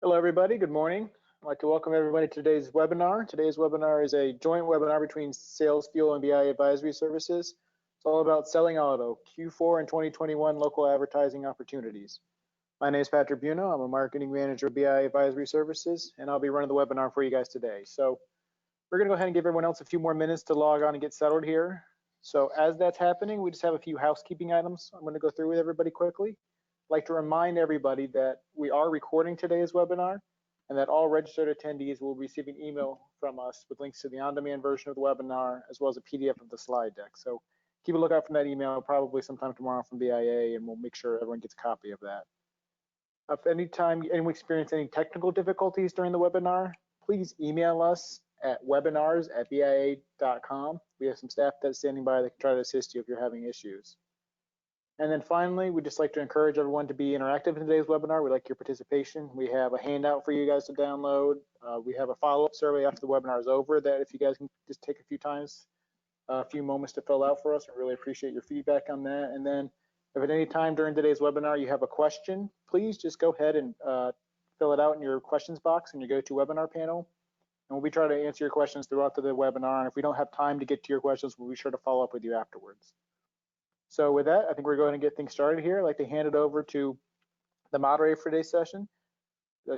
Hello, everybody. Good morning. I'd like to welcome everybody to today's webinar. Today's webinar is a joint webinar between Sales Fuel and BIA Advisory Services. It's all about selling auto, Q4 and 2021 local advertising opportunities. My name is Patrick Buno. I'm a marketing manager of BIA Advisory Services, and I'll be running the webinar for you guys today. So we're going to go ahead and give everyone else a few more minutes to log on and get settled here. So as that's happening, we just have a few housekeeping items I'm going to go through with everybody quickly. I'd like to remind everybody that we are recording today's webinar and that all registered attendees will receive an email from us with links to the on-demand version of the webinar as well as a PDF of the slide deck. So keep a lookout for that email probably sometime tomorrow from BIA, and we'll make sure everyone gets a copy of that. If any time anyone experience any technical difficulties during the webinar, please email us at webinars@bia.com. We have some staff that's standing by that can try to assist you if you're having issues. And then finally, we'd just like to encourage everyone to be interactive in today's webinar. We'd like your participation. We have a handout for you guys to download. We have a follow-up survey after the webinar is over that if you guys can just take a few moments to fill out for us, we really appreciate your feedback on that. And then if at any time during today's webinar you have a question, please just go ahead and fill it out in your questions box in your GoToWebinar panel. And we'll be trying to answer your questions throughout the webinar. And if we don't have time to get to your questions, we'll be sure to follow up with you afterwards. So with that, I think we're going to get things started here. I'd like to hand it over to the moderator for today's session.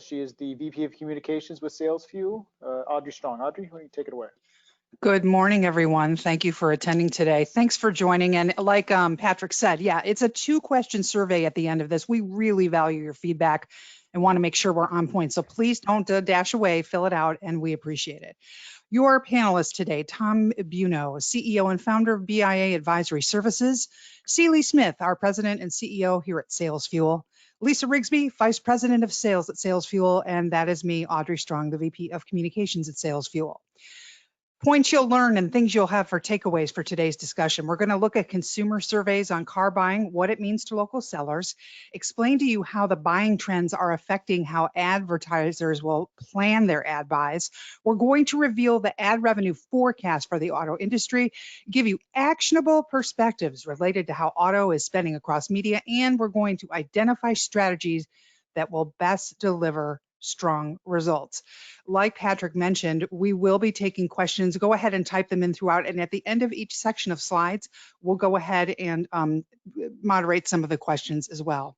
She is the VP of Communications with Sales Fuel, Audrey Strong. Audrey, why don't you take it away? Good morning, everyone. Thank you for attending today. Thanks for joining. And like Patrick said, yeah, it's a 2-question survey at the end of this. We really value your feedback and want to make sure we're on point. So please don't dash away, fill it out, and we appreciate it. Your panelists today, Tom Buno, CEO and founder of BIA Advisory Services, Celie Smith, our president and CEO here at Sales Fuel, Lisa Rigsby, vice president of sales at Sales Fuel, and that is me, Audrey Strong, the VP of communications at Sales Fuel. Points you'll learn and things you'll have for takeaways for today's discussion. We're going to look at consumer surveys on car buying, what it means to local sellers, explain to you how the buying trends are affecting how advertisers will plan their ad buys. We're going to reveal the ad revenue forecast for the auto industry, give you actionable perspectives related to how auto is spending across media, and we're going to identify strategies that will best deliver strong results. Like Patrick mentioned, we will be taking questions. Go ahead and type them in throughout. And at the end of each section of slides, we'll go ahead and moderate some of the questions as well.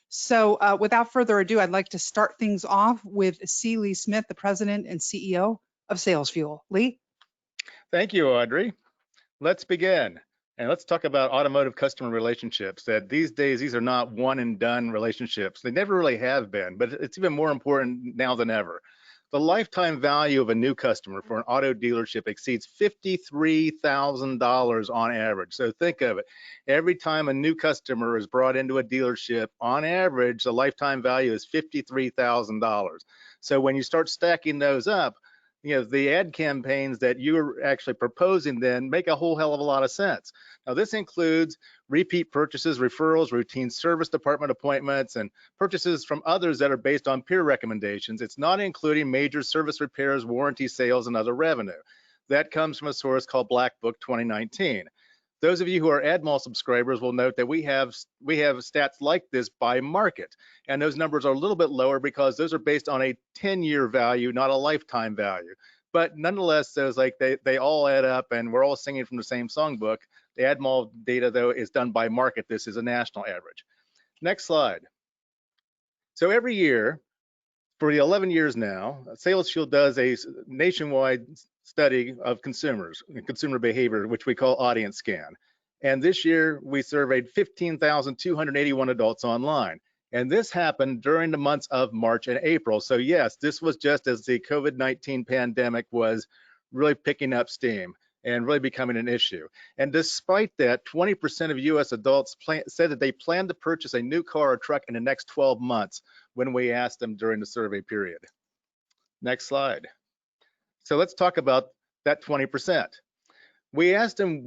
So without further ado, I'd like to start things off with Celie Smith, the president and CEO of Sales Fuel. Lee? Thank you, Audrey. Let's begin. And let's talk about automotive customer relationships. That these days, these are not one and done relationships. They never really have been, but it's even more important now than ever. The lifetime value of a new customer for an auto dealership exceeds $53,000 on average. So think of it. Every time a new customer is brought into a dealership, on average, the lifetime value is $53,000. So when you start stacking those up, you know, the ad campaigns that you're actually proposing then make a whole hell of a lot of sense. Now, this includes repeat purchases, referrals, routine service department appointments, and purchases from others that are based on peer recommendations. It's not including major service repairs, warranty sales, and other revenue. That comes from a source called Black Book 2019. Those of you who are AdMall subscribers will note that we have stats like this by market, and those numbers are a little bit lower because those are based on a 10-year value, not a lifetime value. But nonetheless, those they all add up, and we're all singing from the same songbook. The AdMall data, though, is done by market. This is a national average. Next slide. So every year, for the 11 years now, Sales Fuel does a nationwide study of consumers, consumer behavior, which we call audience scan. And this year, we surveyed 15,281 adults online. And this happened during the months of March and April. So yes, this was just as the COVID-19 pandemic was really picking up steam and really becoming an issue. And despite that, 20% of US adults said that they plan to purchase a new car or truck in the next 12 months when we asked them during the survey period. Next slide. So let's talk about that 20%. We asked them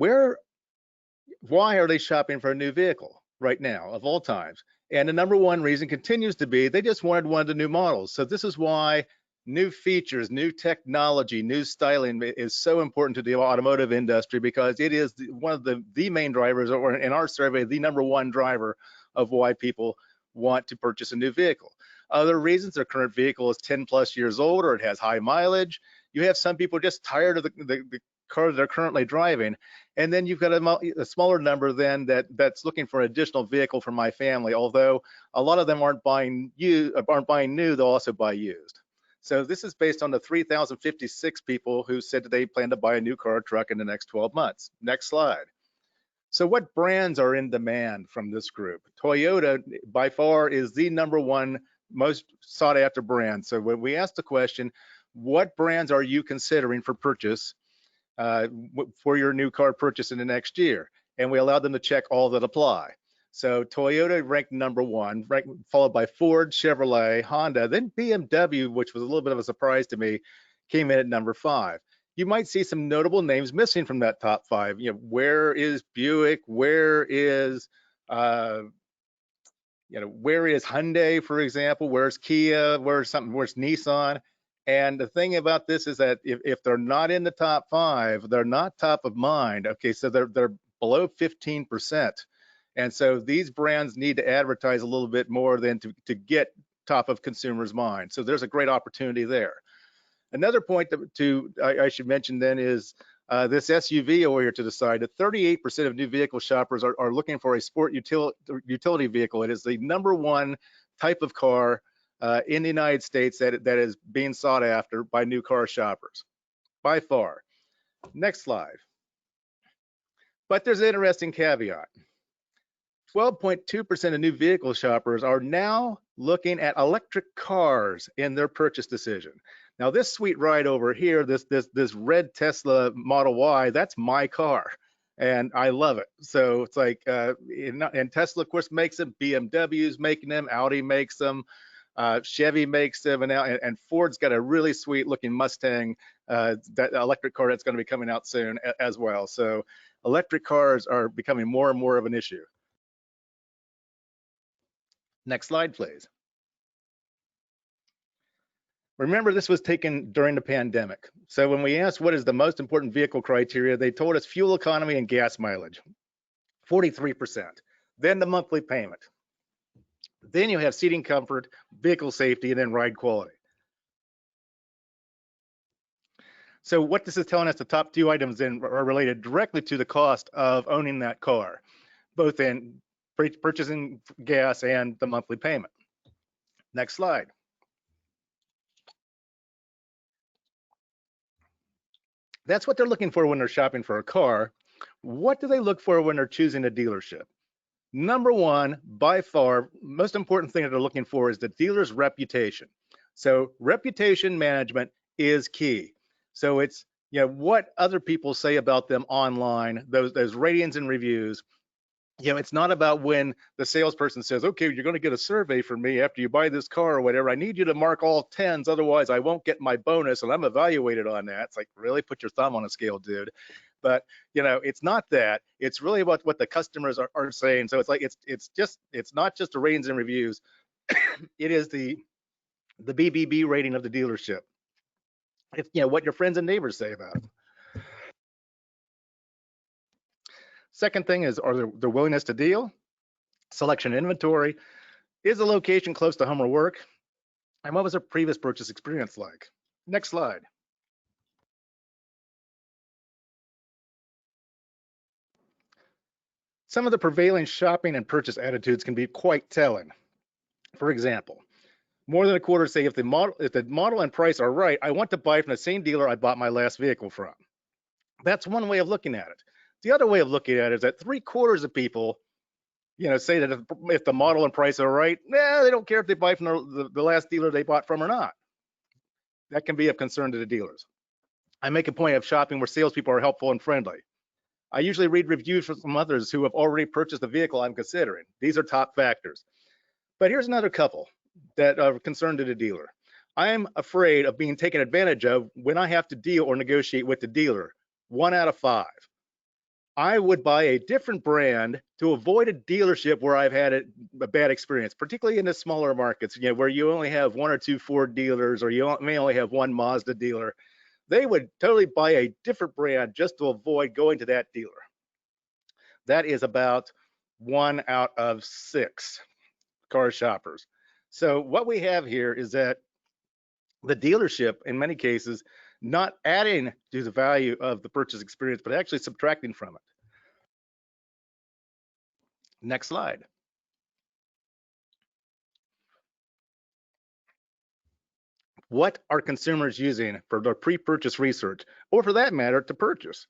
why are they shopping for a new vehicle right now of all times? And the number one reason continues to be they just wanted one of the new models. So this is why new features, new technology, new styling is so important to the automotive industry, because it is one of the main drivers, or in our survey, the number one driver of why people want to purchase a new vehicle. Other reasons, their current vehicle is 10 plus years old or it has high mileage. You have some people just tired of the car they're currently driving. And then you've got a smaller number then that's looking for an additional vehicle for my family, although a lot of them aren't buying new, they'll also buy used. So this is based on the 3,056 people who said that they plan to buy a new car or truck in the next 12 months. Next slide. So what brands are in demand from this group? Toyota by far is the #1 most sought after brand. So when we ask the question, what brands are you considering for purchase for your new car purchase in the next year? And we allowed them to check all that apply. So Toyota ranked #1, followed by Ford, Chevrolet, Honda, then BMW, which was a little bit of a surprise to me, came in at number 5. You might see some notable names missing from that top 5. You know, where is Buick? Where is where is Hyundai, for example? Where's Kia? Where's Nissan? And the thing about this is that if they're not in the top 5, they're not top of mind. Okay, so they're below 15%. And so these brands need to advertise a little bit more than to get top of consumers' mind. So there's a great opportunity there. Another point I should mention then is this SUV over here to the side. That 38% of new vehicle shoppers are looking for a sport utility vehicle. It is the #1 type of car in the United States that is being sought after by new car shoppers, by far. Next slide. But there's an interesting caveat. 12.2% of new vehicle shoppers are now looking at electric cars in their purchase decision. Now this sweet ride over here, this red Tesla Model Y, that's my car, and I love it. So it's like, and Tesla of course makes them, BMW's making them, Audi makes them, Chevy makes them, and Ford's got a really sweet looking Mustang, that electric car that's going to be coming out soon as well. So electric cars are becoming more and more of an issue. Next slide, please. Remember, this was taken during the pandemic. So when we asked what is the most important vehicle criteria, they told us fuel economy and gas mileage, 43%. Then the monthly payment. Then you have seating comfort, vehicle safety, and then ride quality. So what this is telling us, the top 2 items then are related directly to the cost of owning that car, both in purchasing gas and the monthly payment. Next slide. That's what they're looking for when they're shopping for a car. What do they look for when they're choosing a dealership? #1, by far, most important thing that they're looking for is the dealer's reputation. So reputation management is key. So it's, what other people say about them online, those ratings and reviews. It's not about when the salesperson says, okay, you're going to get a survey from me after you buy this car or whatever. I need you to mark all 10s, otherwise I won't get my bonus and I'm evaluated on that. It's like, really, put your thumb on a scale, dude. But it's not that. It's really about what the customers are saying. So it's like it's not just the ratings and reviews. It is the BBB rating of the dealership. It's what your friends and neighbors say about it. Second thing is, are their willingness to deal, selection inventory, is the location close to home or work, and what was their previous purchase experience like? Next slide. Some of the prevailing shopping and purchase attitudes can be quite telling. For example, more than a quarter say if the model and price are right, I want to buy from the same dealer I bought my last vehicle from. That's one way of looking at it. The other way of looking at it is that 3/4 of people, say that if the model and price are right, they don't care if they buy from the last dealer they bought from or not. That can be of concern to the dealers. I make a point of shopping where salespeople are helpful and friendly. I usually read reviews from others who have already purchased the vehicle I'm considering. These are top factors. But here's another couple that are concerned to the dealer. I am afraid of being taken advantage of when I have to deal or negotiate with the dealer. 1 out of 5. I would buy a different brand to avoid a dealership where I've had a bad experience, particularly in the smaller markets, where you only have 1 or 2 Ford dealers, or you may only have 1 Mazda dealer. They would totally buy a different brand just to avoid going to that dealer. That is about 1 out of 6 car shoppers. So what we have here is that the dealership, in many cases, not adding to the value of the purchase experience, but actually subtracting from it. Next slide. What are consumers using for their pre-purchase research, or for that matter, to purchase?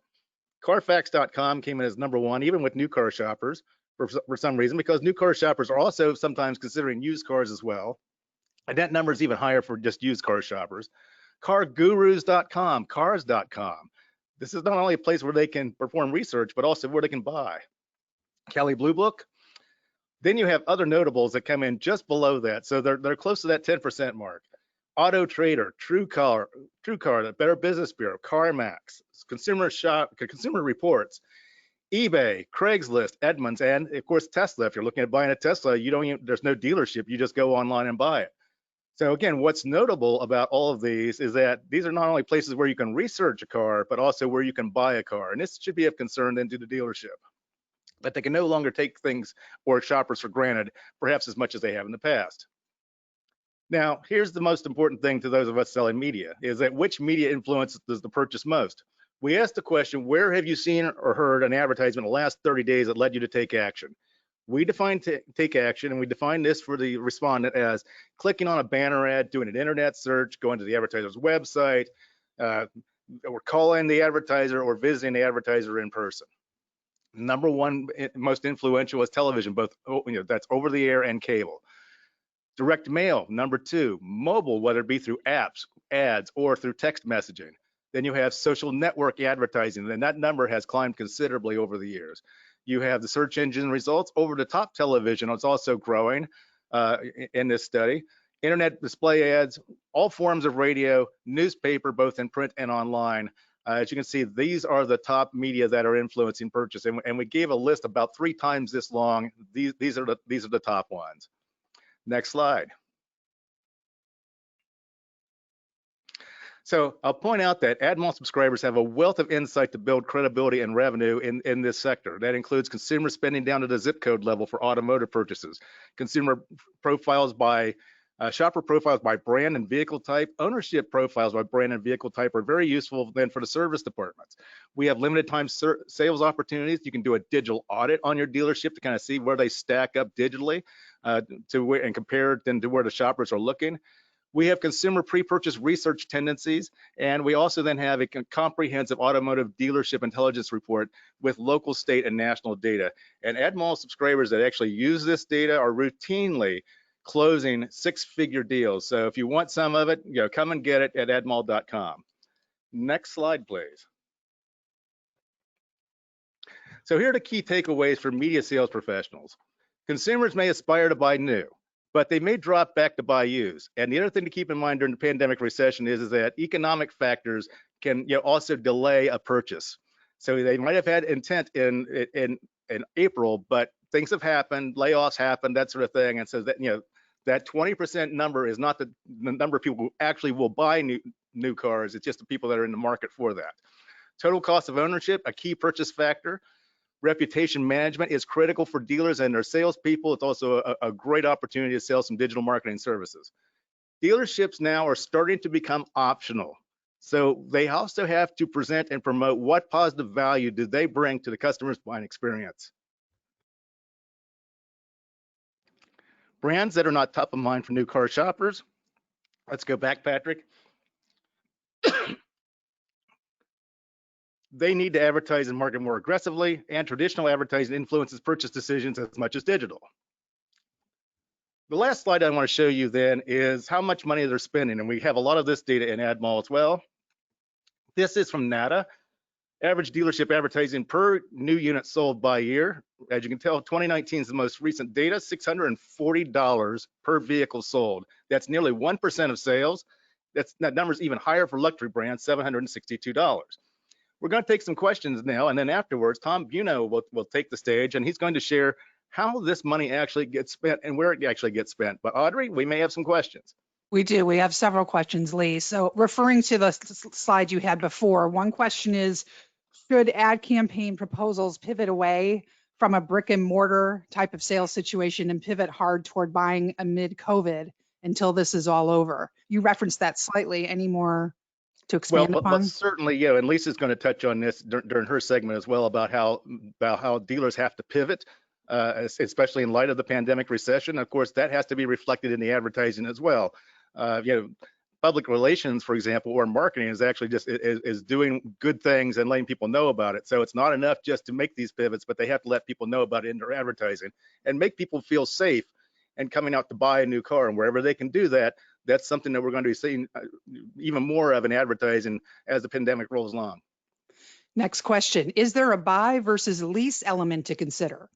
Carfax.com came in as #1, even with new car shoppers, for some reason, because new car shoppers are also sometimes considering used cars as well. And that number is even higher for just used car shoppers. CarGurus.com, Cars.com. This is not only a place where they can perform research, but also where they can buy. Kelley Blue Book. Then you have other notables that come in just below that. So they're close to that 10% mark. Auto Trader, TrueCar, the Better Business Bureau, CarMax, Consumer Reports, eBay, Craigslist, Edmunds, and of course Tesla. If you're looking at buying a Tesla, there's no dealership. You just go online and buy it. So again, what's notable about all of these is that these are not only places where you can research a car, but also where you can buy a car. And this should be of concern then to the dealership, that they can no longer take things or shoppers for granted, perhaps as much as they have in the past. Now, here's the most important thing to those of us selling media, is that which media influences the purchase most? We asked the question, where have you seen or heard an advertisement in the last 30 days that led you to take action? We define take action, and we define this for the respondent as clicking on a banner ad, doing an internet search, going to the advertiser's website, or calling the advertiser or visiting the advertiser in person. #1 most influential is television, both that's over the air and cable. Direct mail, #2. Mobile, whether it be through apps, ads, or through text messaging. Then you have social network advertising, and that number has climbed considerably over the years. You have the search engine results. Over-the-top television is also growing in this study. Internet display ads, all forms of radio, newspaper, both in print and online. As you can see, these are the top media that are influencing purchase, and we gave a list about 3 times this long. These are the top ones. Next slide. So I'll point out that AdMall subscribers have a wealth of insight to build credibility and revenue in this sector. That includes consumer spending down to the zip code level for automotive purchases, consumer profiles by shopper profiles by brand and vehicle type, ownership profiles by brand and vehicle type are very useful then for the service departments. We have limited time sales opportunities. You can do a digital audit on your dealership to kind of see where they stack up digitally and compare it then to where the shoppers are looking. We have consumer pre-purchase research tendencies, and we also then have a comprehensive automotive dealership intelligence report with local, state, and national data. And AdMall subscribers that actually use this data are routinely closing 6-figure deals. So if you want some of it, come and get it at admall.com. Next slide, please. So here are the key takeaways for media sales professionals. Consumers may aspire to buy new, but they may drop back to buy used. And the other thing to keep in mind during the pandemic recession is that economic factors can also delay a purchase. So they might have had intent in April, but things have happened, layoffs happened, that sort of thing. And so that that 20% number is not the number of people who actually will buy new cars. It's just the people that are in the market for that. Total cost of ownership, a key purchase factor. Reputation management is critical for dealers and their salespeople. It's also a great opportunity to sell some digital marketing services. Dealerships now are starting to become optional. So they also have to present and promote what positive value do they bring to the customer's buying experience. Brands that are not top of mind for new car shoppers. Let's go back, Patrick. They need to advertise and market more aggressively, and traditional advertising influences purchase decisions as much as digital. The last slide I want to show you then is how much money they're spending, and we have a lot of this data in AdMall as well. This is from NADA, average dealership advertising per new unit sold by year. As you can tell, 2019 is the most recent data, $640 per vehicle sold. That's nearly 1% of sales. That number's even higher for luxury brands, $762. We're going to take some questions now, and then afterwards, Tom Buno will take the stage, and he's going to share how this money actually gets spent and where it actually gets spent. But Audrey, we may have some questions. We do. We have several questions, Lee. So referring to the slide you had before, one question is, should ad campaign proposals pivot away from a brick and mortar type of sales situation and pivot hard toward buying amid COVID until this is all over? You referenced that slightly. Any more to expand upon? Certainly, and Lisa's going to touch on this during her segment as well about how dealers have to pivot, especially in light of the pandemic recession. Of course, that has to be reflected in the advertising as well. Public relations, for example, or marketing is actually just is doing good things and letting people know about it. So it's not enough just to make these pivots, but they have to let people know about it in their advertising and make people feel safe and coming out to buy a new car. And wherever they can do that, that's something that we're going to be seeing even more of in advertising as the pandemic rolls along. Next question. Is there a buy versus lease element to consider?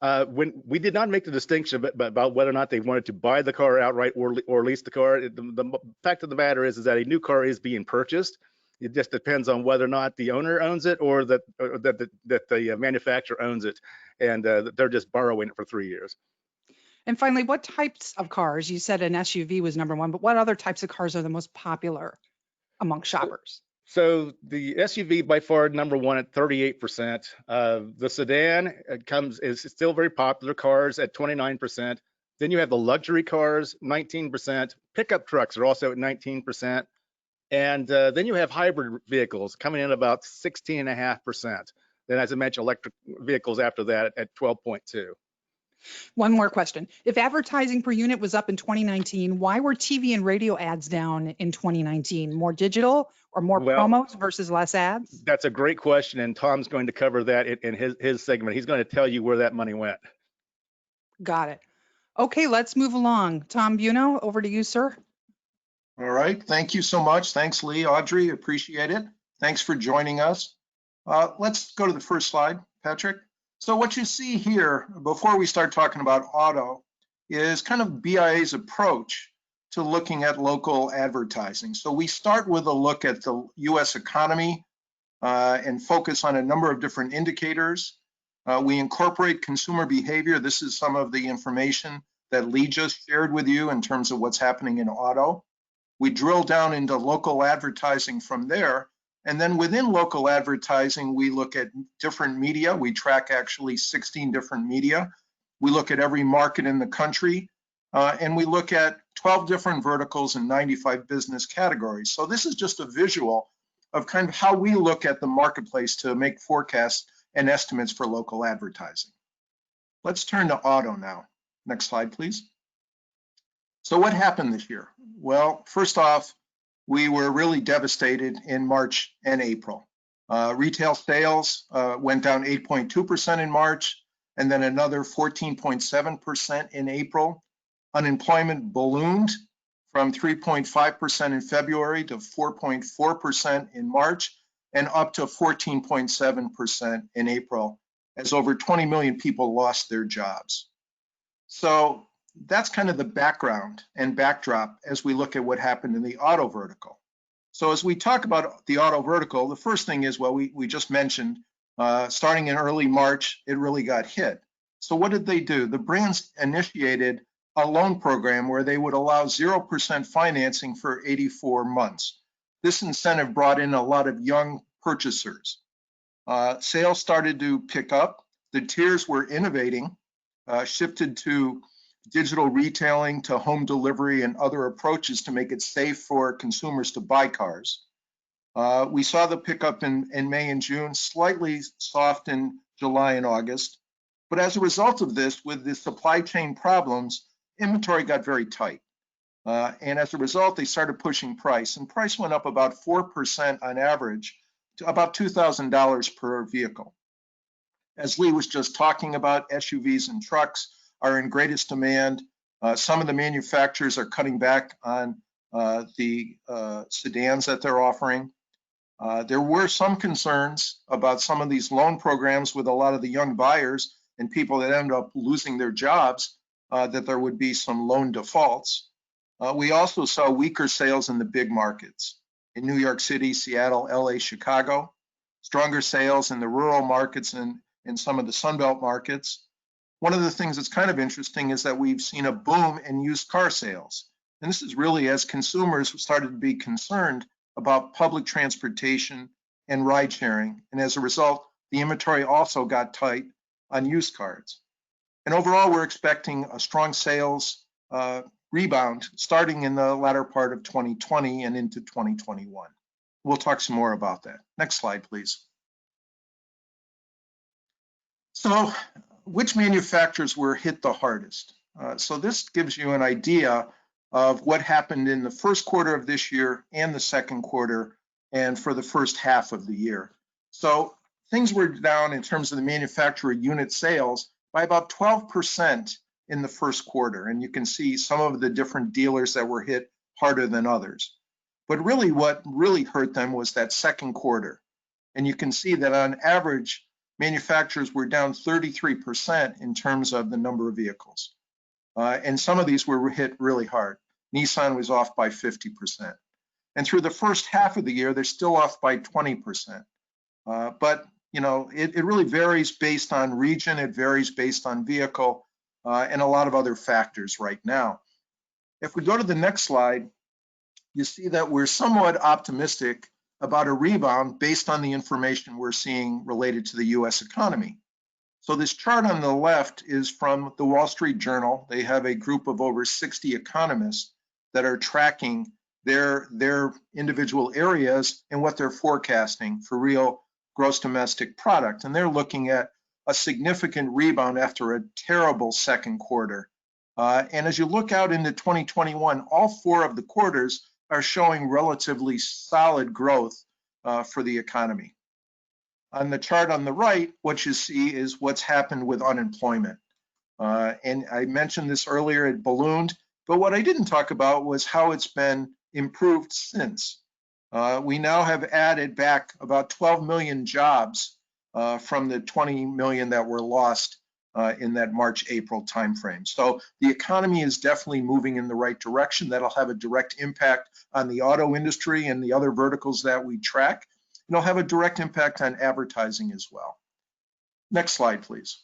When we did not make the distinction about whether or not they wanted to buy the car outright or lease the car, the fact of the matter is that a new car is being purchased. It just depends on whether or not the owner owns it or that the manufacturer owns it, and they're just borrowing it for 3 years. And finally, what types of cars? You said an SUV was number one, but what other types of cars are the most popular among shoppers? So the SUV by far number one at 38%. The sedan is still very popular. Cars at 29%. Then you have the luxury cars, 19%. Pickup trucks are also at 19%. And then you have hybrid vehicles coming in about 16.5%. Then, as I mentioned, electric vehicles after that at 12.2%. One more question. If advertising per unit was up in 2019, why were TV and radio ads down in 2019? More digital or more promos versus less ads? That's a great question, and Tom's going to cover that in his segment. He's going to tell you where that money went. Got it. Okay, let's move along. Tom Buno, over to you, sir. All right. Thank you so much. Thanks, Lee, Audrey. Appreciate it. Thanks for joining us. Let's go to the first slide, Patrick. So what you see here, before we start talking about auto, is kind of BIA's approach to looking at local advertising. So we start with a look at the US economy and focus on a number of different indicators. We incorporate consumer behavior. This is some of the information that Lee just shared with you in terms of what's happening in auto. We drill down into local advertising from there. And then within local advertising, we look at different media. We track actually 16 different media. We look at every market in the country, and we look at 12 different verticals and 95 business categories. So this is just a visual of kind of how we look at the marketplace to make forecasts and estimates for local advertising. Let's turn to auto now. Next slide, please. So what happened this year? Well, first off, we were really devastated in March and April. Retail sales went down 8.2% in March, and then another 14.7% in April. Unemployment ballooned from 3.5% in February to 4.4% in March, and up to 14.7% in April, as over 20 million people lost their jobs. So that's kind of the background and backdrop as we look at what happened in the auto vertical. So as we talk about the auto vertical, the first thing is, well, we just mentioned, starting in early March, it really got hit. So what did they do? The brands initiated a loan program where they would allow 0% financing for 84 months. This incentive brought in a lot of young purchasers. Sales started to pick up. The tiers were innovating, shifted to digital retailing, to home delivery and other approaches to make it safe for consumers to buy cars. We saw the pickup in May and June, slightly soft in July and August. But as a result of this, with the supply chain problems, inventory got very tight. And as a result, they started pushing price, and price went up about 4% on average to about $2,000 per vehicle. As Lee was just talking about, SUVs and trucks are in greatest demand. Some of the manufacturers are cutting back on the sedans that they're offering. There were some concerns about some of these loan programs with a lot of the young buyers and people that end up losing their jobs, that there would be some loan defaults. We also saw weaker sales in the big markets in New York City, Seattle, LA, Chicago, stronger sales in the rural markets and in some of the Sunbelt markets. One of the things that's kind of interesting is that we've seen a boom in used car sales. And this is really as consumers started to be concerned about public transportation and ride sharing. And as a result, the inventory also got tight on used cars. And overall, we're expecting a strong sales rebound starting in the latter part of 2020 and into 2021. We'll talk some more about that. Next slide, please. So, which manufacturers were hit the hardest? So this gives you an idea of what happened in the first quarter of this year and the second quarter and for the first half of the year. So things were down in terms of the manufacturer unit sales by about 12% in the first quarter. And you can see some of the different dealers that were hit harder than others. But really what really hurt them was that second quarter. And you can see that on average, manufacturers were down 33% in terms of the number of vehicles. And some of these were hit really hard. Nissan was off by 50%. And through the first half of the year, they're still off by 20%. But you know, it really varies based on region, it varies based on vehicle, and a lot of other factors right now. If we go to the next slide, you see that we're somewhat optimistic about a rebound based on the information we're seeing related to the US economy. So this chart on the left is from the Wall Street Journal. They have a group of over 60 economists that are tracking their individual areas and what they're forecasting for real gross domestic product. And they're looking at a significant rebound after a terrible second quarter. And as you look out into 2021, all four of the quarters are showing relatively solid growth for the economy. On the chart on the right, what you see is what's happened with unemployment. And I mentioned this earlier, it ballooned, but what I didn't talk about was how it's been improved since. We now have added back about 12 million jobs from the 20 million that were lost in that March-April timeframe. So the economy is definitely moving in the right direction. That'll have a direct impact on the auto industry and the other verticals that we track. It'll have a direct impact on advertising as well. Next slide, please.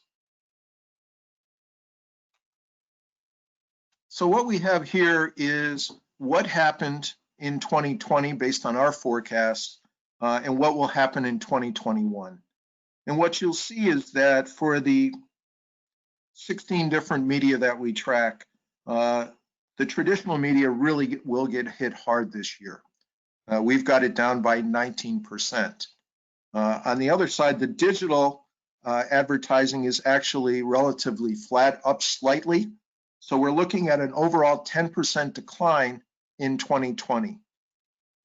So what we have here is what happened in 2020 based on our forecast and what will happen in 2021. And what you'll see is that for the 16 different media that we track, the traditional media really will get hit hard this year. We've got it down by 19%. On the other side, the digital advertising is actually relatively flat, up slightly. So we're looking at an overall 10% decline in 2020.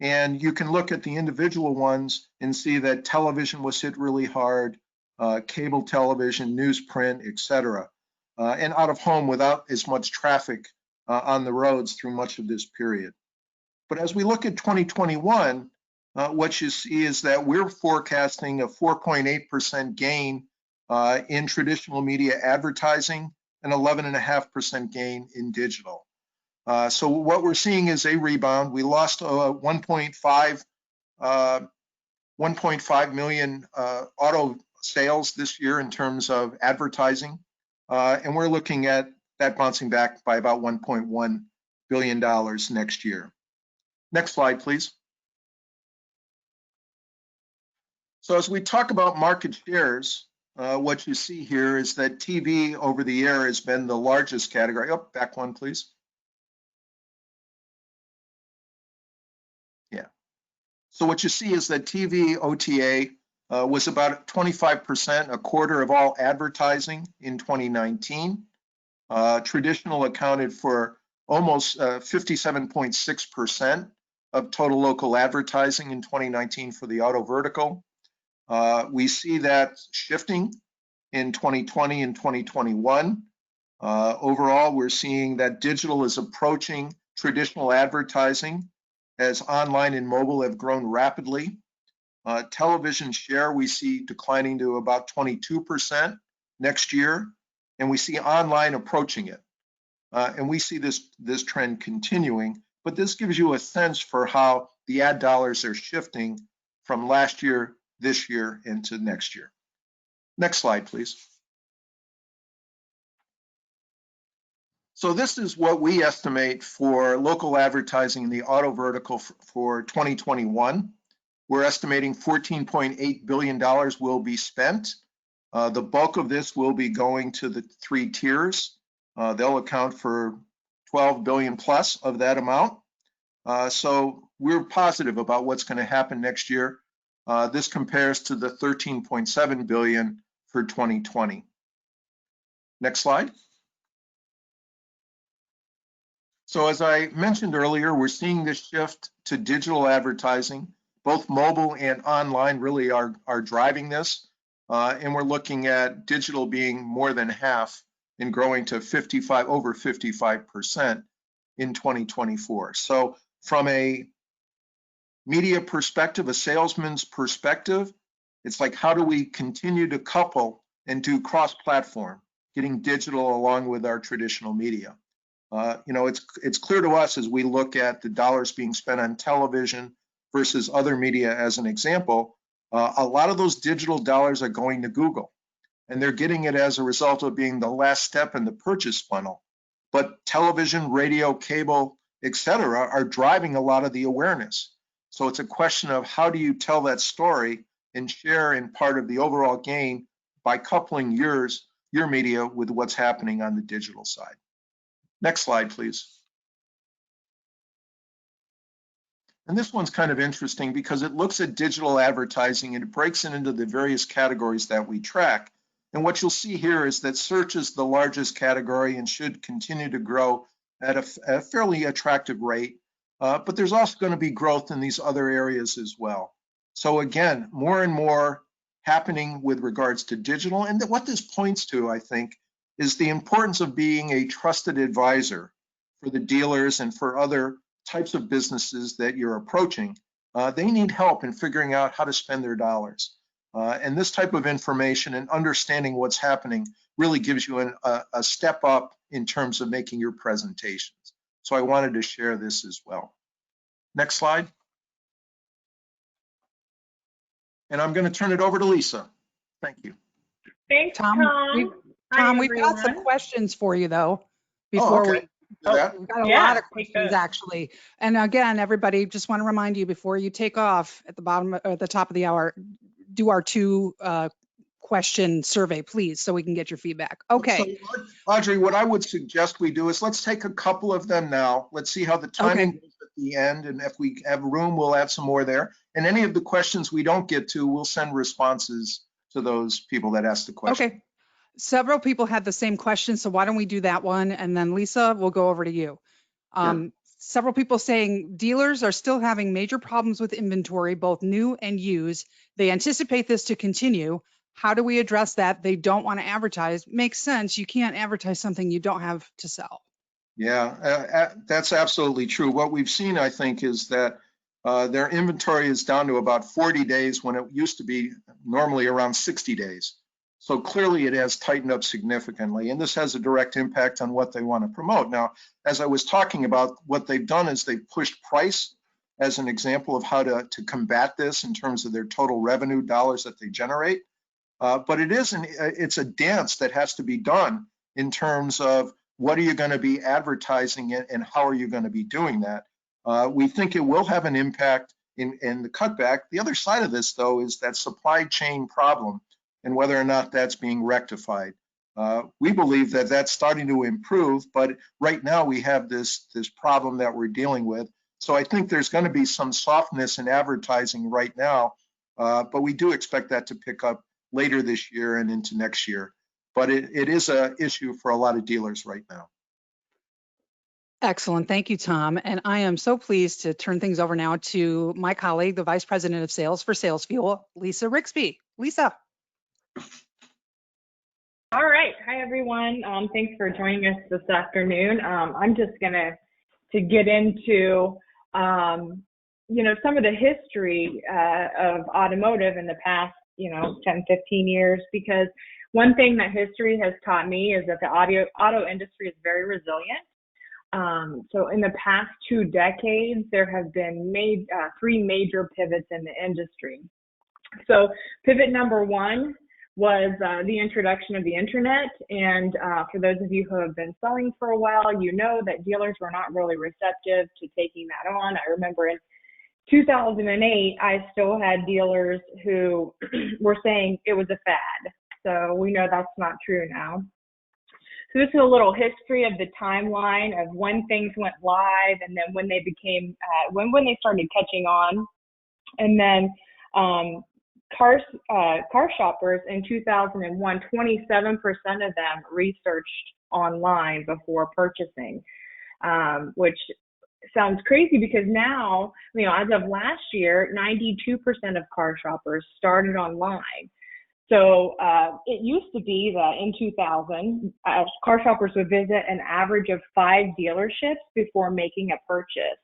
And you can look at the individual ones and see that television was hit really hard, cable television, newsprint, etc. And out of home without as much traffic on the roads through much of this period. But as we look at 2021, what you see is that we're forecasting a 4.8% gain in traditional media advertising, an 11.5% gain in digital. So what we're seeing is a rebound. We lost 1.5 million auto sales this year in terms of advertising, and we're looking at that bouncing back by about $1.1 billion next year. Next slide, please. So as we talk about market shares, what you see here is that TV over the air has been the largest category. Oh, back one, please. Yeah. So what you see is that TV OTA was about 25%, a quarter of all advertising in 2019. Traditional accounted for almost 57.6% of total local advertising in 2019 for the auto vertical. We see that shifting in 2020 and 2021. Overall, we're seeing that digital is approaching traditional advertising as online and mobile have grown rapidly. Television share we see declining to about 22% next year, and we see online approaching it. And we see this trend continuing, but this gives you a sense for how the ad dollars are shifting from last year, this year, into next year. Next slide, please. So this is what we estimate for local advertising in the auto vertical for 2021. We're estimating $14.8 billion will be spent. The bulk of this will be going to the 3 tiers. They'll account for 12 billion plus of that amount. So we're positive about what's going to happen next year. This compares to the 13.7 billion for 2020. Next slide. So as I mentioned earlier, we're seeing this shift to digital advertising. Both mobile and online really are driving this. And we're looking at digital being more than half and growing to over 55% in 2024. So from a media perspective, a salesman's perspective, it's like, how do we continue to couple and do cross-platform, getting digital along with our traditional media? It's clear to us as we look at the dollars being spent on television versus other media as an example, a lot of those digital dollars are going to Google, and they're getting it as a result of being the last step in the purchase funnel. But television, radio, cable, etc., are driving a lot of the awareness. So it's a question of how do you tell that story and share in part of the overall gain by coupling your media with what's happening on the digital side. Next slide, please. And this one's kind of interesting because it looks at digital advertising and it breaks it into the various categories that we track. And what you'll see here is that search is the largest category and should continue to grow at a fairly attractive rate. But there's also going to be growth in these other areas as well. So again, more and more happening with regards to digital. And what this points to, I think, is the importance of being a trusted advisor for the dealers and for other types of businesses that you're approaching. They need help in figuring out how to spend their dollars. And this type of information and understanding what's happening really gives you a step up in terms of making your presentations. So I wanted to share this as well. Next slide. And I'm going to turn it over to Lisa. Thank you. Thanks, Tom. Tom, we've got some questions for you, though, before okay. we've got a lot of questions, actually. And again, everybody, just want to remind you before you take off at the top of the hour, do our 2 question survey, please, so we can get your feedback. Okay. So, Audrey, what I would suggest we do is let's take a couple of them now. Let's see how the timing goes at the end. And if we have room, we'll add some more there. And any of the questions we don't get to, we'll send responses to those people that asked the question. Okay. Several people had the same question, so why don't we do that one? And then Lisa, we'll go over to you. Sure. Several people saying dealers are still having major problems with inventory, both new and used. They anticipate this to continue. How do we address that? They don't want to advertise. Makes sense. You can't advertise something you don't have to sell. Yeah, that's absolutely true. What we've seen, I think, is that their inventory is down to about 40 days when it used to be normally around 60 days. So clearly it has tightened up significantly, and this has a direct impact on what they want to promote. Now, as I was talking about, what they've done is they've pushed price as an example of how to combat this in terms of their total revenue dollars that they generate. But it's a dance that has to be done in terms of what are you going to be advertising and how are you going to be doing that. We think it will have an impact in the cutback. The other side of this, though, is that supply chain problem and whether or not that's being rectified. We believe that that's starting to improve, but right now we have this problem that we're dealing with. So I think there's going to be some softness in advertising right now, but we do expect that to pick up later this year and into next year. But it is an issue for a lot of dealers right now. Excellent. Thank you, Tom. And I am so pleased to turn things over now to my colleague, the Vice President of Sales for Sales Fuel, Lisa Rixby. Lisa. All right. Hi, everyone. Thanks for joining us this afternoon. I'm just going to get into, some of the history of automotive in the past, 10, 15 years, because one thing that history has taught me is that the auto industry is very resilient. So in the past 2 decades, there have been 3 major pivots in the industry. So pivot number 1 was the introduction of the internet. And for those of you who have been selling for a while, you know that dealers were not really receptive to taking that on. I remember in 2008, I still had dealers who were saying it was a fad. So we know that's not true now. So this is a little history of the timeline of when things went live, and then when they became, when they started catching on. And then car shoppers in 2001, 27% of them researched online before purchasing, which sounds crazy because now, you know, as of last year, 92% of car shoppers started online. So it used to be that in 2000, car shoppers would visit an average of 5 dealerships before making a purchase.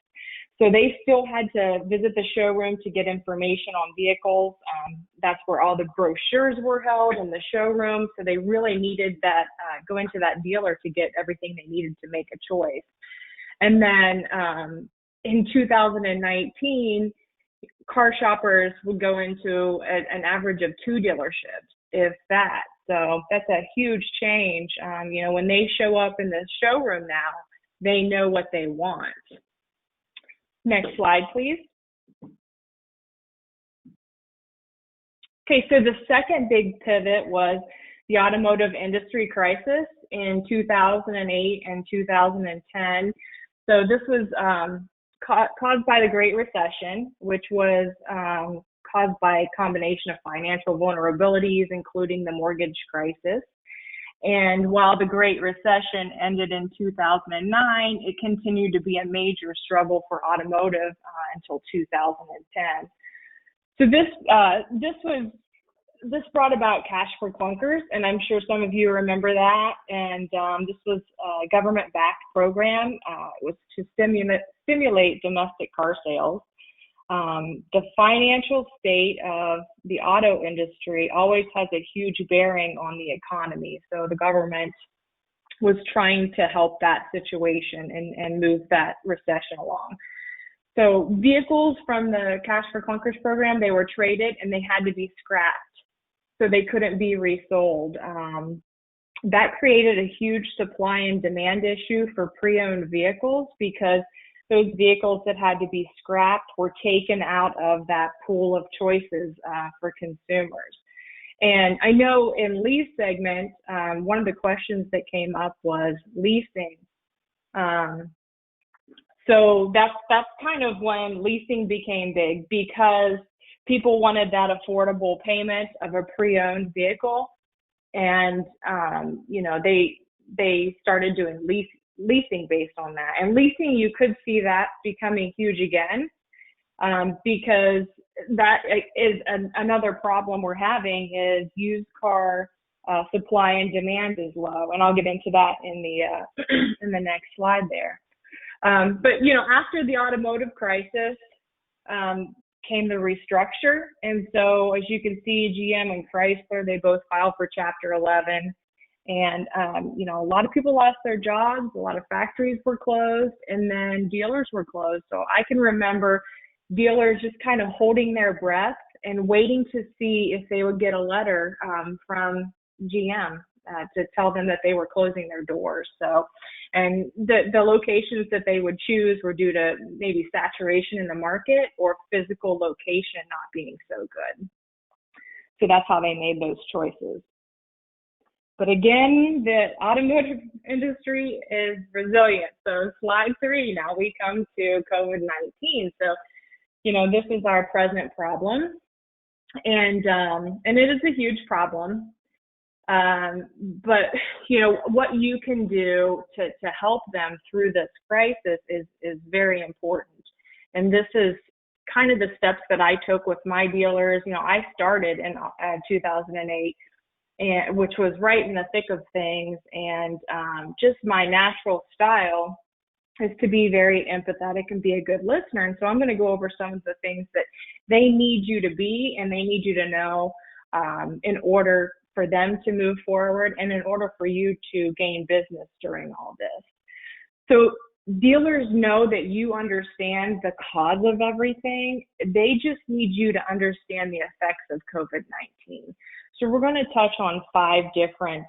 So they still had to visit the showroom to get information on vehicles. That's where all the brochures were held in the showroom. So they really needed that, go into that dealer to get everything they needed to make a choice. And then in 2019, car shoppers would go into an average of 2 dealerships, if that. So that's a huge change. You know, when they show up in the showroom now, they know what they want. Next slide, please. Okay, so the second big pivot was the automotive industry crisis in 2008 and 2010. So this was caused by the Great Recession, which was caused by a combination of financial vulnerabilities, including the mortgage crisis. And while the Great Recession ended in 2009, it continued to be a major struggle for automotive until 2010. So this brought about cash for clunkers, and I'm sure some of you remember that. And this was a government-backed program. It was to stimulate domestic car sales. The financial state of the auto industry always has a huge bearing on the economy. So the government was trying to help that situation and move that recession along. So vehicles from the Cash for Clunkers program, they were traded and they had to be scrapped. So they couldn't be resold. That created a huge supply and demand issue for pre-owned vehicles because those vehicles that had to be scrapped were taken out of that pool of choices for consumers. And I know in lease segment, one of the questions that came up was leasing. So that's kind of when leasing became big because people wanted that affordable payment of a pre-owned vehicle, and you know, they started doing leasing based on that. And leasing, you could see that becoming huge again, because that is another problem we're having is used car supply and demand is low, and I'll get into that in the next slide there. But you know, after the automotive crisis came the restructure, and so as you can see, GM and Chrysler, they both filed for Chapter 11. And, you know, a lot of people lost their jobs, a lot of factories were closed, and then dealers were closed. So I can remember dealers just kind of holding their breath and waiting to see if they would get a letter from GM to tell them that they were closing their doors. So, and the locations that they would choose were due to maybe saturation in the market or physical location not being so good. So that's how they made those choices. But again, the automotive industry is resilient. So slide 3, now we come to COVID-19. So, you know, this is our present problem. And it is a huge problem. But, you know, what you can do to help them through this crisis is very important. And this is kind of the steps that I took with my dealers. You know, I started in 2008. And which was right in the thick of things, and just my natural style is to be very empathetic and be a good listener. And so I'm going to go over some of the things that they need you to be and they need you to know in order for them to move forward and in order for you to gain business during all this. So dealers know that you understand the cause of everything. They just need you to understand the effects of COVID-19. So we're going to touch on 5 different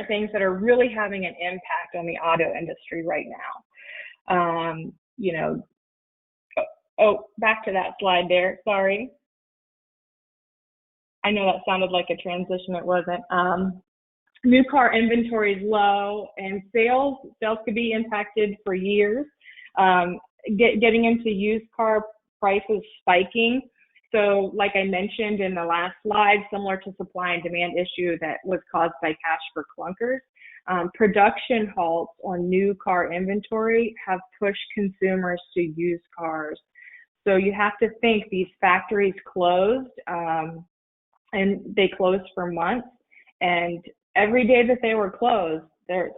things that are really having an impact on the auto industry right now. You know, Oh, back to that slide there. Sorry. I know that sounded like a transition. It wasn't. New car inventory is low, and sales could be impacted for years. Getting into used car prices spiking. So like I mentioned in the last slide, similar to supply and demand issue that was caused by cash for clunkers, production halts on new car inventory have pushed consumers to used cars. So you have to think these factories closed, and they closed for months, and every day that they were closed, there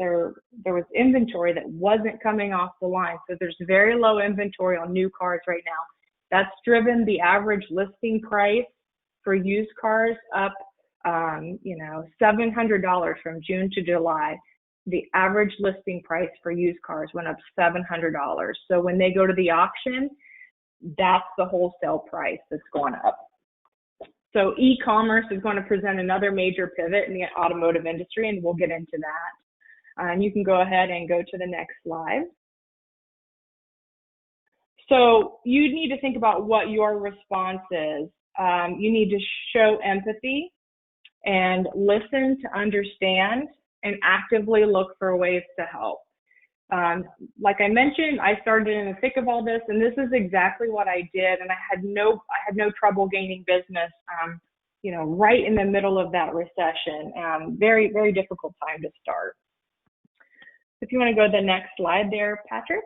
was inventory that wasn't coming off the line. So there's very low inventory on new cars right now. That's driven the average listing price for used cars up, $700 from June to July. The average listing price for used cars went up $700. So when they go to the auction, that's the wholesale price that's going up. So e-commerce is going to present another major pivot in the automotive industry, and we'll get into that. And you can go ahead and go to the next slide. So you need to think about what your response is. You need to show empathy and listen to understand and actively look for ways to help. Like I mentioned, I started in the thick of all this, and this is exactly what I did. And I had no trouble gaining business, right in the middle of that recession. Very, very difficult time to start. If you want to go to the next slide there, Patrick.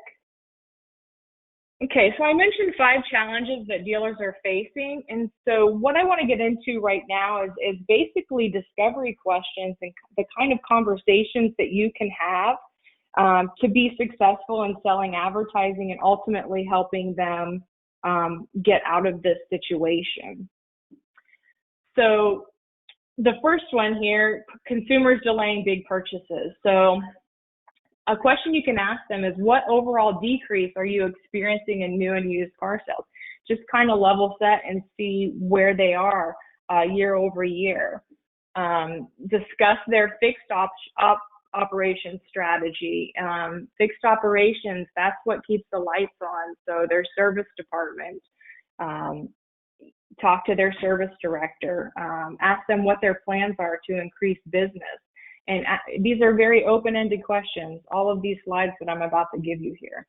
Okay, so I mentioned 5 challenges that dealers are facing. And so what I want to get into right now is basically discovery questions and the kind of conversations that you can have to be successful in selling advertising and ultimately helping them get out of this situation. So the first one here, consumers delaying big purchases. So a question you can ask them is, what overall decrease are you experiencing in new and used car sales? Just kind of level set and see where they are year over year. Discuss their fixed operations strategy. Fixed operations, that's what keeps the lights on. So their service department, talk to their service director, ask them what their plans are to increase business. And these are very open-ended questions, all of these slides that I'm about to give you here.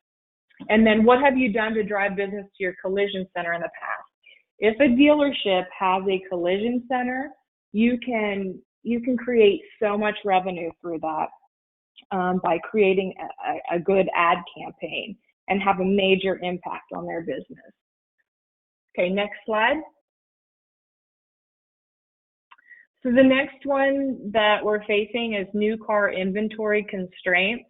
And then what have you done to drive business to your collision center in the past? If a dealership has a collision center, you can create so much revenue through that by creating a good ad campaign and have a major impact on their business. Okay, next slide. So the next one that we're facing is new car inventory constraints.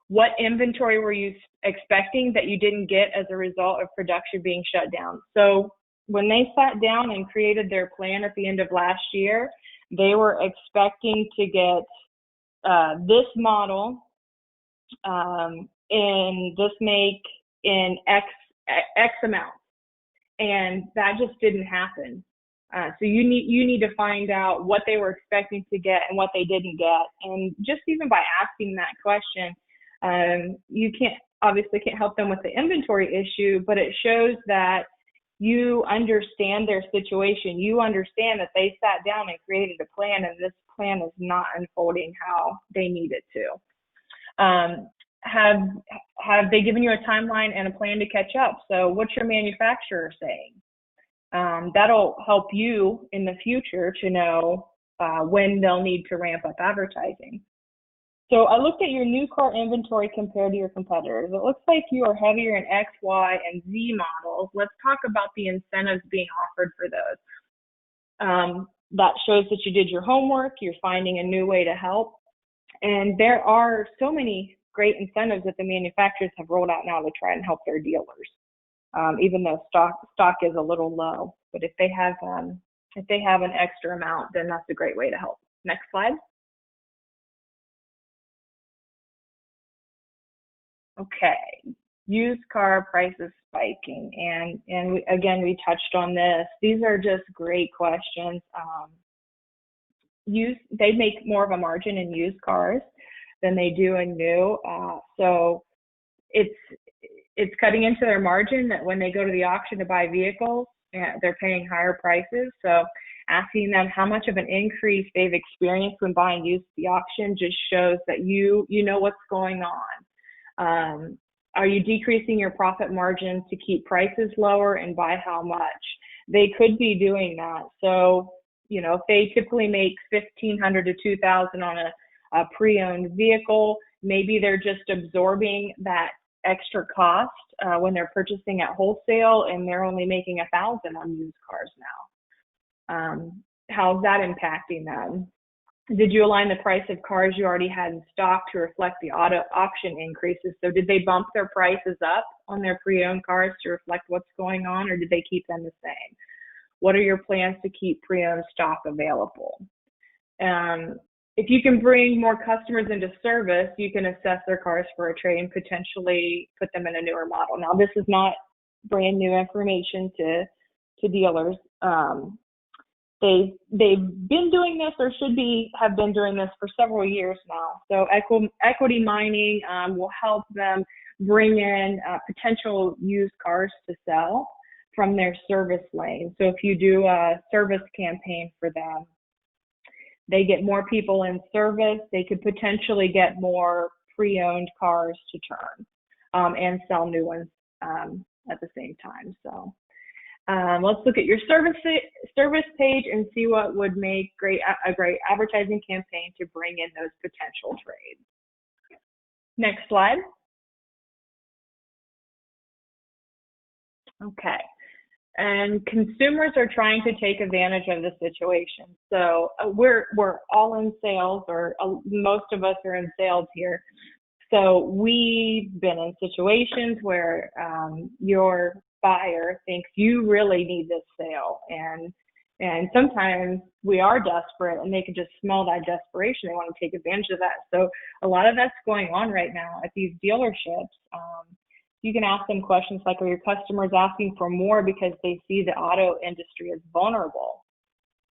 What inventory were you expecting that you didn't get as a result of production being shut down? So when they sat down and created their plan at the end of last year, they were expecting to get this model in this make in X amount, and that just didn't happen. So you need to find out what they were expecting to get and what they didn't get. And just even by asking that question, you obviously can't help them with the inventory issue, but it shows that you understand their situation. You understand that they sat down and created a plan, and this plan is not unfolding how they need it to. Have they given you a timeline and a plan to catch up? So what's your manufacturer saying? That'll help you in the future to know when they'll need to ramp up advertising. So I looked at your new car inventory compared to your competitors. It looks like you are heavier in X, Y, and Z models. Let's talk about the incentives being offered for those. That shows that you did your homework, you're finding a new way to help. And there are so many great incentives that the manufacturers have rolled out now to try and help their dealers. Even though stock is a little low, but if they have an extra amount, then that's a great way to help. Next slide. Okay, used car prices spiking, and we touched on this. These are just great questions. They make more of a margin in used cars than they do in new, so it's it's cutting into their margin that when they go to the auction to buy vehicles, they're paying higher prices. So asking them how much of an increase they've experienced when buying used at the auction just shows that you know what's going on. Are you decreasing your profit margin to keep prices lower, and by how much? They could be doing that. So, you know, if they typically make $1,500 to $2,000 on a pre-owned vehicle, maybe they're just absorbing that extra cost when they're purchasing at wholesale, and they're only making $1,000 on used cars now. How's that impacting them? Did you align the price of cars you already had in stock to reflect the auto auction increases? So did they bump their prices up on their pre-owned cars to reflect what's going on, or did they keep them the same? What are your plans to keep pre-owned stock available? If you can bring more customers into service, you can assess their cars for a trade and potentially put them in a newer model. Now, this is not brand new information to dealers. They've been doing this, or have been doing this for several years now. So equity mining will help them bring in potential used cars to sell from their service lane. So if you do a service campaign for them, they get more people in service, they could potentially get more pre-owned cars to turn and sell new ones at the same time. So let's look at your service page and see what would make a great advertising campaign to bring in those potential trades. Next slide. Okay. And consumers are trying to take advantage of the situation. So we're all in sales, or most of us are in sales here. So we've been in situations where your buyer thinks you really need this sale, and sometimes we are desperate, and they can just smell that desperation. They want to take advantage of that. So a lot of that's going on right now at these dealerships. You can ask them questions like, are your customers asking for more because they see the auto industry as vulnerable?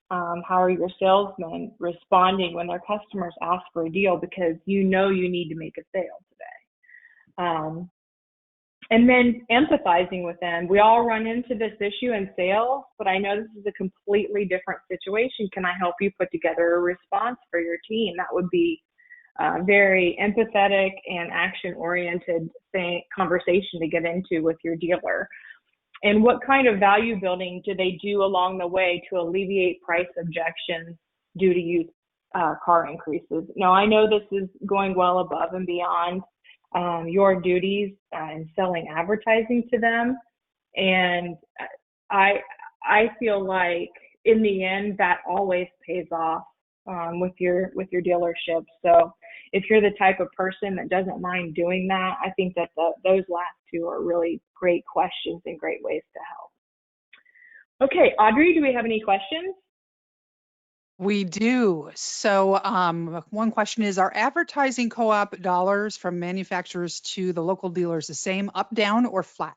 How are your salesmen responding when their customers ask for a deal because you know you need to make a sale today? And then empathizing with them. We all run into this issue in sales, but I know this is a completely different situation. Can I help you put together a response for your team? That would be very empathetic and action-oriented conversation to get into with your dealer. And what kind of value building do they do along the way to alleviate price objections due to used car increases? Now, I know this is going well above and beyond your duties in selling advertising to them. And I feel like in the end, that always pays off with your dealership. So if you're the type of person that doesn't mind doing that, I think that those last two are really great questions and great ways to help. Okay, Audrey, do we have any questions? We do. So one question is, are advertising co-op dollars from manufacturers to the local dealers the same, up, down, or flat?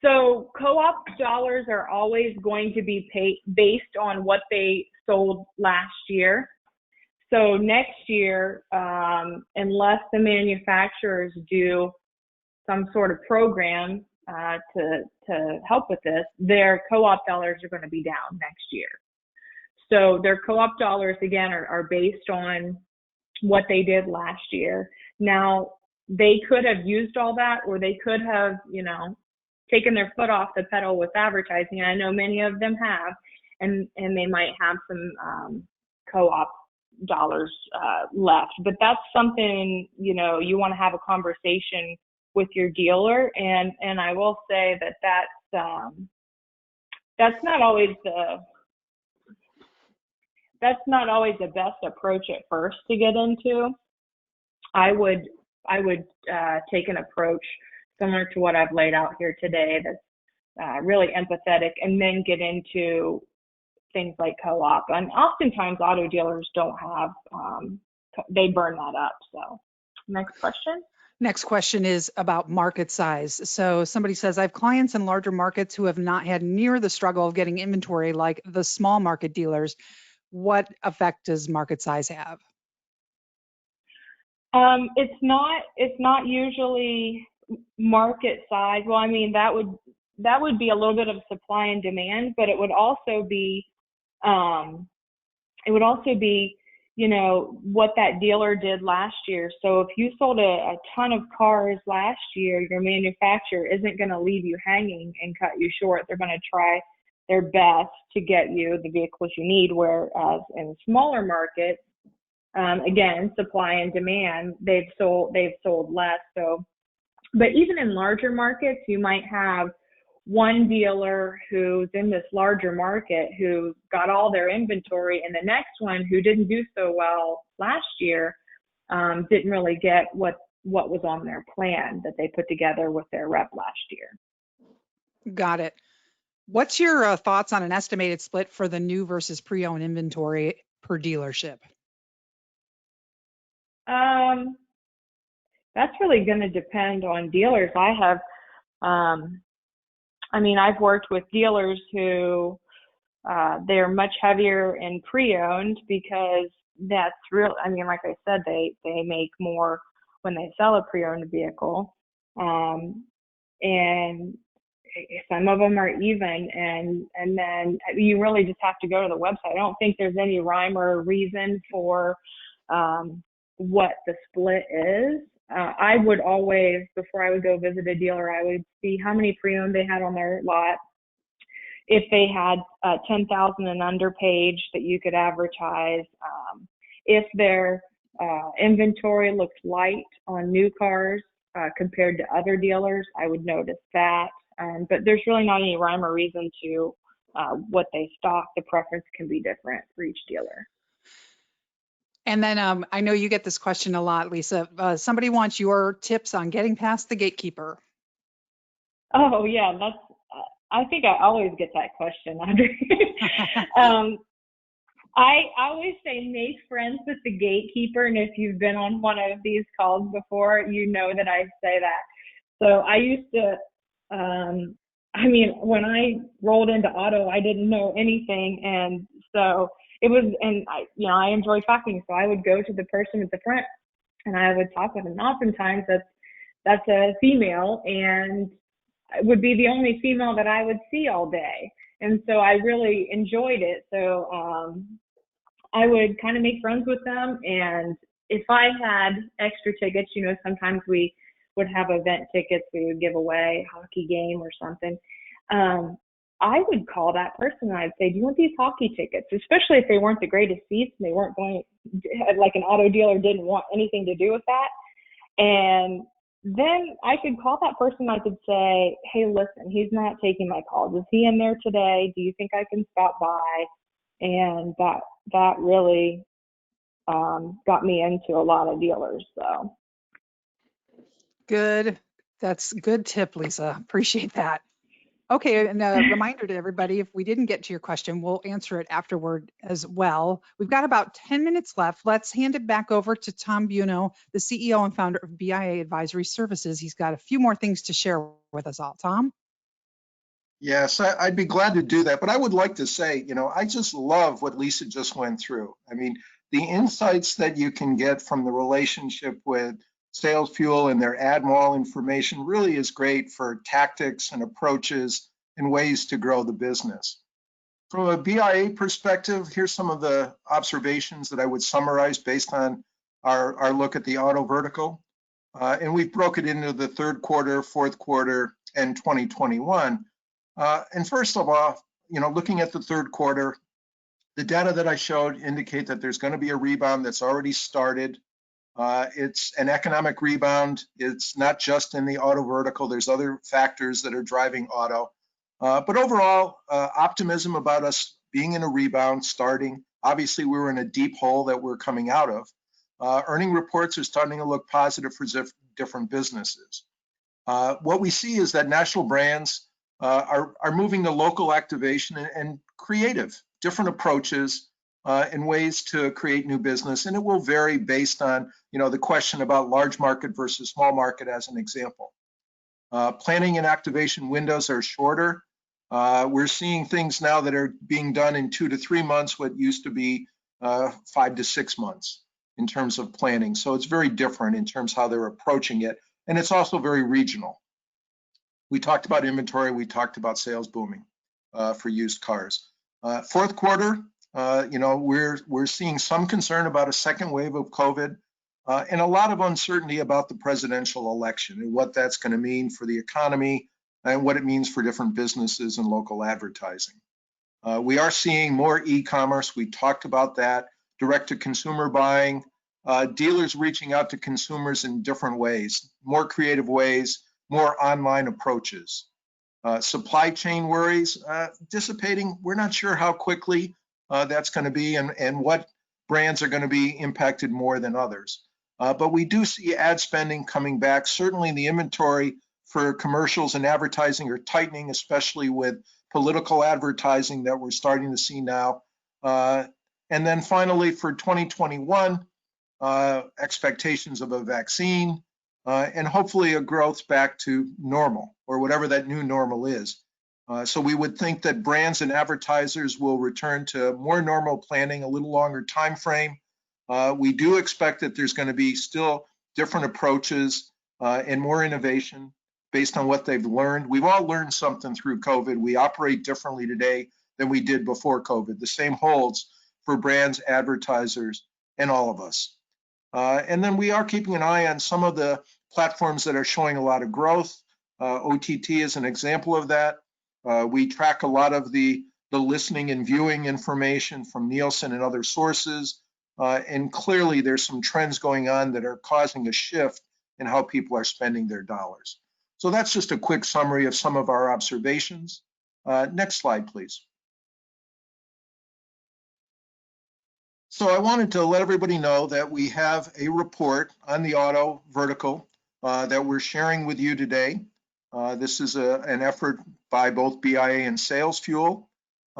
So co-op dollars are always going to be paid based on what they sold last year. So next year, unless the manufacturers do some sort of program to help with this, their co-op dollars are going to be down next year. So their co-op dollars, again, are based on what they did last year. Now, they could have used all that, or they could have, taken their foot off the pedal with advertising. And I know many of them have, and they might have some co-op dollars left. But that's something, you want to have a conversation with your dealer. And I will say that's not always the best approach at first to get into. I would take an approach similar to what I've laid out here today, that's really empathetic, and then get into things like co-op. And oftentimes auto dealers don't have, they burn that up. So next question. Next question is about market size. So somebody says, I have clients in larger markets who have not had near the struggle of getting inventory like the small market dealers. What effect does market size have? It's not usually market size. Well, I mean, that would be a little bit of supply and demand, but it would also be, you know, what that dealer did last year. So if you sold a ton of cars last year, your manufacturer isn't going to leave you hanging and cut you short. They're going to try their best to get you the vehicles you need. Whereas in smaller markets, again, supply and demand, they've sold less. So, but even in larger markets, you might have one dealer who's in this larger market who got all their inventory, and the next one who didn't do so well last year didn't really get what was on their plan that they put together with their rep last year. Got it. What's your thoughts on an estimated split for the new versus pre-owned inventory per dealership? That's really going to depend on dealers. I've worked with dealers who they're much heavier in pre-owned because that's real. I mean, like I said, they make more when they sell a pre-owned vehicle, and some of them are even. And then you really just have to go to the website. I don't think there's any rhyme or reason for what the split is. I would always, before I would go visit a dealer, I would see how many pre-owned they had on their lot. If they had 10,000 and under page that you could advertise. If their inventory looks light on new cars compared to other dealers, I would notice that. But there's really not any rhyme or reason to what they stock. The preference can be different for each dealer. And then I know you get this question a lot, Lisa. Somebody wants your tips on getting past the gatekeeper. Oh yeah, I think I always get that question, Audrey. I always say make friends with the gatekeeper, and if you've been on one of these calls before, you know that I say that. So I used to, when I rolled into auto, I didn't know anything, and so it was, and I enjoy talking, so I would go to the person at the front and I would talk with them. Oftentimes that's a female, and it would be the only female that I would see all day. And so I really enjoyed it. So I would kind of make friends with them. And if I had extra tickets, sometimes we would have event tickets we would give away, hockey game or something. I would call that person and I'd say, do you want these hockey tickets? Especially if they weren't the greatest seats and they weren't going, like an auto dealer didn't want anything to do with that. And then I could call that person. I could say, hey, listen, he's not taking my calls. Is he in there today? Do you think I can stop by? And that really got me into a lot of dealers. So good. That's a good tip, Lisa. Appreciate that. Okay, and a reminder to everybody, if we didn't get to your question, we'll answer it afterward as well. We've got about 10 minutes left. Let's hand it back over to Tom Buono, the CEO and founder of BIA Advisory Services. He's got a few more things to share with us all. Tom? Yes, I'd be glad to do that. But I would like to say, I just love what Lisa just went through. I mean, the insights that you can get from the relationship with Sales Fuel and their ad wall information really is great for tactics and approaches and ways to grow the business. From a BIA perspective, here's some of the observations that I would summarize based on our look at the auto vertical. And we've broken it into the third quarter, fourth quarter, and 2021. And first of all, looking at the third quarter, the data that I showed indicate that there's going to be a rebound that's already started. It's an economic rebound. It's not just in the auto vertical. There's other factors that are driving auto. But overall, optimism about us being in a rebound, starting. Obviously, we were in a deep hole that we're coming out of. Earning reports are starting to look positive for different businesses. What we see is that national brands are moving to local activation and creative, different approaches and ways to create new business. And it will vary based on, the question about large market versus small market as an example. Planning and activation windows are shorter. We're seeing things now that are being done in 2 to 3 months, what used to be 5 to 6 months. in terms of planning. So it's very different in terms of how they're approaching it. And it's also very regional. We talked about inventory. We talked about sales booming for used cars. Fourth quarter, we're seeing some concern about a second wave of COVID and a lot of uncertainty about the presidential election and what that's going to mean for the economy and what it means for different businesses and local advertising. We are seeing more e-commerce. We talked about that, direct-to-consumer buying, dealers reaching out to consumers in different ways, more creative ways, more online approaches. Supply chain worries dissipating. We're not sure how quickly that's going to be and what brands are going to be impacted more than others. But we do see ad spending coming back. Certainly the inventory for commercials and advertising are tightening, especially with political advertising that we're starting to see now. And then finally for 2021, expectations of a vaccine, and hopefully a growth back to normal or whatever that new normal is. So we would think that brands and advertisers will return to more normal planning, a little longer time frame. We do expect that there's going to be still different approaches and more innovation based on what they've learned. We've all learned something through COVID. We operate differently today than we did before COVID. The same holds for brands, advertisers, and all of us. And then we are keeping an eye on some of the platforms that are showing a lot of growth. OTT is an example of that. We track a lot of the listening and viewing information from Nielsen and other sources. And clearly there's some trends going on that are causing a shift in how people are spending their dollars. So that's just a quick summary of some of our observations. Next slide, please. So I wanted to let everybody know that we have a report on the auto vertical that we're sharing with you today. This is an effort by both BIA and Sales Fuel.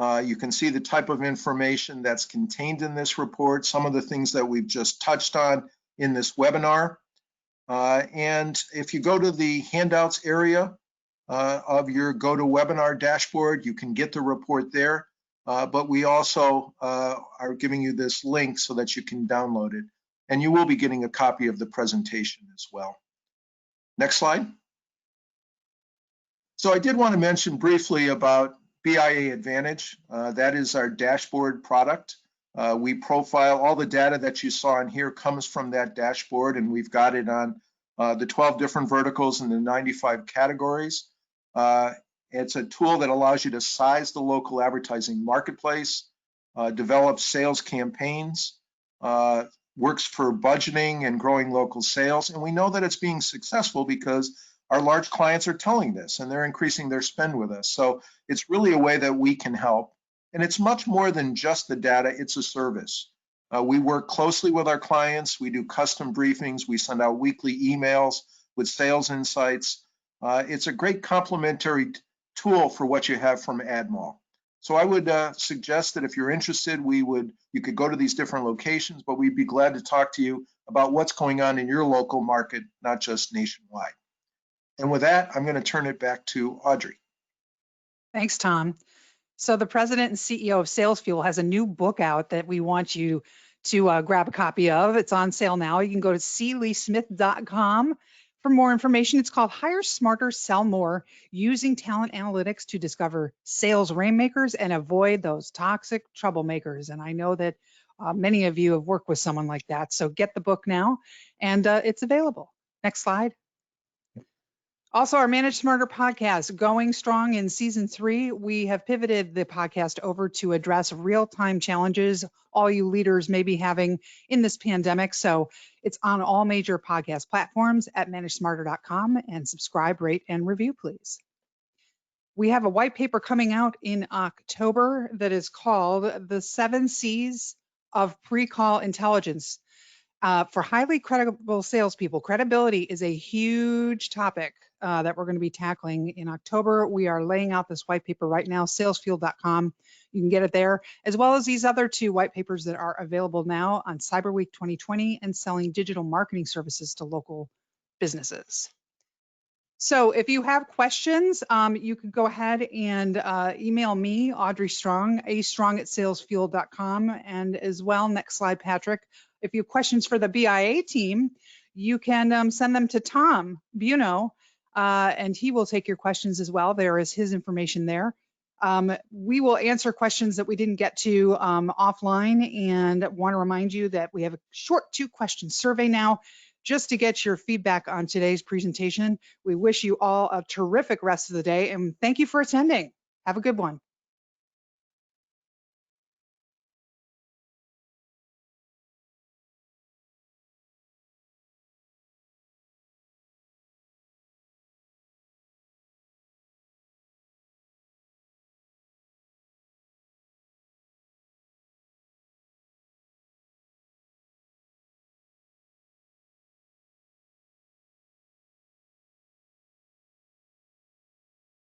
You can see the type of information that's contained in this report, some of the things that we've just touched on in this webinar. And if you go to the handouts area of your GoToWebinar dashboard, you can get the report there. But we also are giving you this link so that you can download it. And you will be getting a copy of the presentation as well. Next slide. So I did want to mention briefly about BIA Advantage. That is our dashboard product. We profile all the data that you saw in here comes from that dashboard, and we've got it on the 12 different verticals and the 95 categories. It's a tool that allows you to size the local advertising marketplace, develop sales campaigns, works for budgeting and growing local sales. And we know that it's being successful because our large clients are telling this and they're increasing their spend with us. So it's really a way that we can help. And it's much more than just the data, it's a service. We work closely with our clients. We do custom briefings. We send out weekly emails with sales insights. It's a great complementary tool for what you have from AdMall. So I would suggest that if you're interested, you could go to these different locations, but we'd be glad to talk to you about what's going on in your local market, not just nationwide. And with that, I'm going to turn it back to Audrey. Thanks, Tom. So the president and CEO of Sales Fuel has a new book out that we want you to grab a copy of. It's on sale now. You can go to cleesmith.com for more information. It's called Hire Smarter, Sell More, Using Talent Analytics to Discover Sales Rainmakers and Avoid Those Toxic Troublemakers. And I know that many of you have worked with someone like that. So get the book now, and it's available. Next slide. Also, our Manage Smarter podcast, going strong in season 3. We have pivoted the podcast over to address real-time challenges all you leaders may be having in this pandemic. So it's on all major podcast platforms at managesmarter.com, and subscribe, rate, and review, please. We have a white paper coming out in October that is called The 7 C's of Pre-Call Intelligence. For highly credible salespeople, credibility is a huge topic that we're going to be tackling in October. We are laying out this white paper right now, salesfuel.com. You can get it there, as well as these other 2 white papers that are available now on Cyber Week 2020 and selling digital marketing services to local businesses. So if you have questions, you can go ahead and email me, Audrey Strong, astrong@salesfuel.com, and as well, next slide, Patrick, If you have questions for the BIA team, you can send them to Tom Buno, and he will take your questions as well. There is his information there. We will answer questions that we didn't get to offline, and want to remind you that we have a short 2-question survey now just to get your feedback on today's presentation. We wish you all a terrific rest of the day, and thank you for attending. Have a good one.